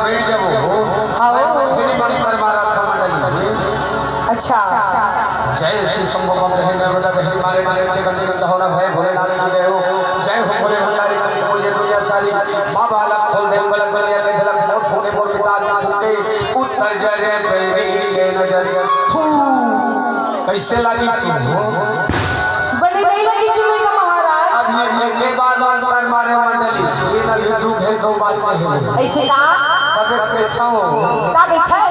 बैठ जाओ आओ तेरी मन पर मारा था मंडली अच्छा जय श्री शंभु बाबा है नर्मदा बहनी मारे मारे के गंगे गंगा होना भय भोलेनाथ ना गए हो जय हो भोले भंडारी कंठ मुझे दुनिया सारी बाबा अलग खोल दे गलत बनिया के झलक मोर फूटे मोर मिताल में फूटे उत्तर जय जय तेरी के नजर फू कैसे लगी सुनो बड़ी नहीं लगी चुम्मी का महाराज अभी के बाद कर मारे मंडली ये ना दुख है तो बात से है ऐसे कहा तबे के छाओ का गई था